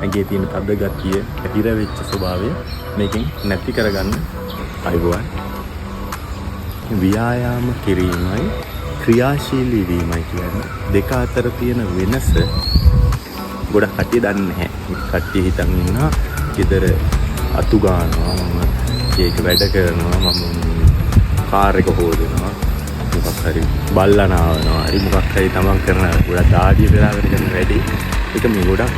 ඇඟේ තියෙන තද ගතිය, හිර වෙච්ච ස්වභාවය මේකෙන් නැති කරගන්න අයුවන්. ව්‍යායාම කිරීමයි ක්‍රියාශීලී වීමයි කියන්නේ දෙක අතර තියෙන වෙනස ගොඩක් කට්ටිය දන්නේ නැහැ. කට්ටිය හිතන් ඉන්නවා ගෙදර අතු ගන්නවා, මම ඒක වැඩ කරනවා, මම කාර් එක හොදනවා, මොකක් හරි බල්ලා නාවනවා, හරි මොකක් හරි තමන් කරන ගොඩක් දාඩිය පෙරාගෙන කරන වැඩි. ඒක මේ ගොඩක්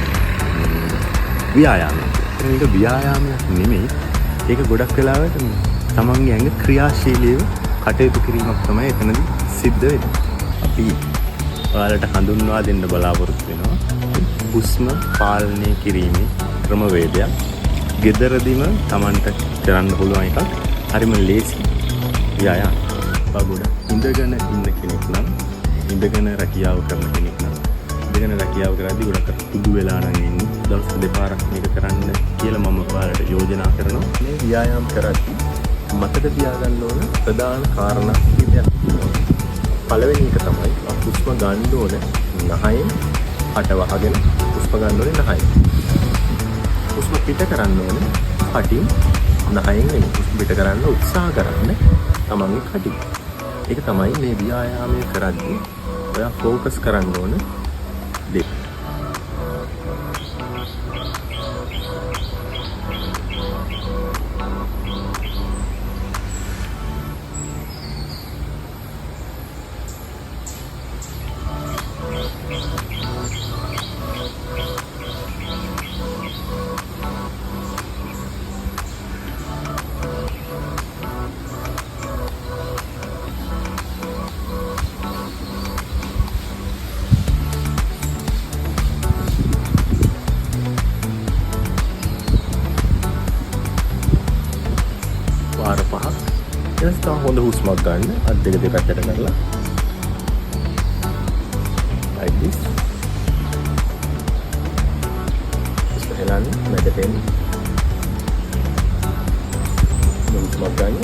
ව්‍යායාමයක්. මේක ව්‍යායාමයක් නෙමෙයි. ඒක ගොඩක් වෙලාවට තමන්ගේ ඇඟ ක්‍රියාශීලීව කටයුතු කිරීමක් තමයි එතනදී සිද්ධ වෙන්නේ. අපි ඔයාලට හඳුන්වා දෙන්න බලාපොරොත්තු වෙනවා හුස්ම පාලනය කිරීමේ ක්‍රමවේදයක්. ගෙදරදීම තමන්ට කරන්න පුළුවන් එකක්. හරිම ලේසි ව්‍යායාම. බගොඩ ඉඳගෙන ඉන්න කෙනෙක් නම්, ඉඳගෙන රැකියාව කරන කෙනෙක් නම්, ඉඳගෙන රැකියාව කරද්දී ගොඩක් පුදු වෙලා නම් ඉන්නේ. දවස් දෙපාරක් මේක කරන්න කියලා මම ඔයාලට යෝජනා කරනවා. මේ ව්‍යායාම කරද්දී මතක තියාගන්න ඕන ප්‍රධාන කාරණා කිහිපයක් තියෙනවා. පළවෙනි එක තමයි හුස්ම ගන්න ඕන නහයෙන් අට වහගෙන හුස්ම ගන්න ඕනේ නහයෙන්. හුස්ම පිට කරන්න ඕනේ කටින් නහයෙන් නෙමෙයි. හුස්ම පිට කරන්න උත්සාහ කරන්න තමන්ගේ කටින්. ඒක තමයි මේ ව්‍යායාමය කරද්දී ඔයා ફોකස් කරන්න ඕන දේ. වාර 5ක් ඊට පස්සේ හොඳ හුස්මක් ගන්න. අත් දෙක දෙපැත්තට කරලා like this. හුස්ම හෙලන්න මැදට එන්න. හුස්මක් ගන්න.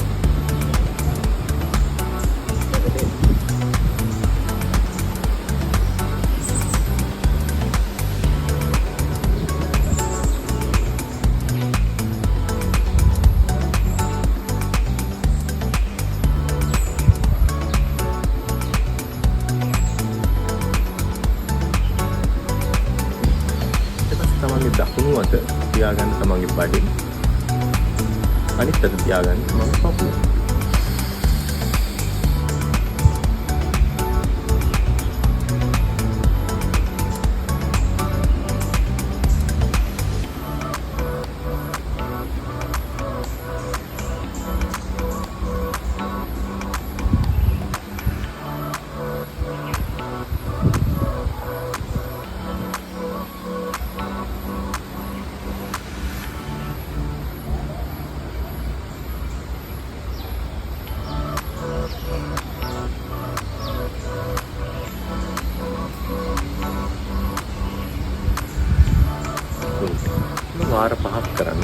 තමන්ගේ දකුණු අත තියාගන්න තමන්ගේ බඩේ, අනිත් අත තියාගන්න තමන්ගේ පපුව. වාර 5ක් කරන්න.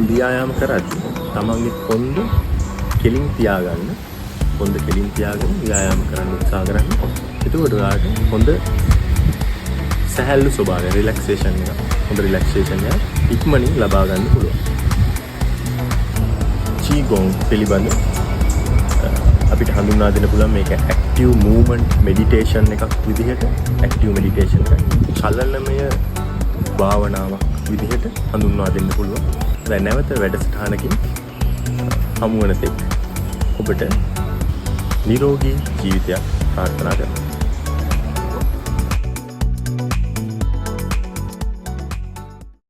ව්‍යායාම කරද්දී තමන්ගේ කොන්ද කෙලින් තියාගන්න. කොන්ද කෙලින් තියාගෙන ව්‍යායාම කරන්න උත්සාහ කරන්න. එතකොට ඔයාලට හොඳ සැහැල්ලු ස්වභාවය, රිලැක්සේෂන් එක, හොඳ රිලැක්සේෂන් එක ඉක්මනින් ලබා ගන්න පුළුවන්. චීගොන් පිළිබඳ අපිට හඳුන්වා දෙන්න පුළුවන් මේක ඇක්ටිව් මූව්මන්ට් මෙඩිටේෂන් එකක් විදිහට. ඇක්ටිව් මෙඩිටේෂන් එක චලනමය භාවනාවක් විදිහට හඳුන්වා දෙන්න පුළුවන්. දැන් නැවත වැඩසටහනකින් හමු වන තෙක් ඔබට නිරෝගී ජීවිතයක් ප්‍රාර්ථනා කරනවා.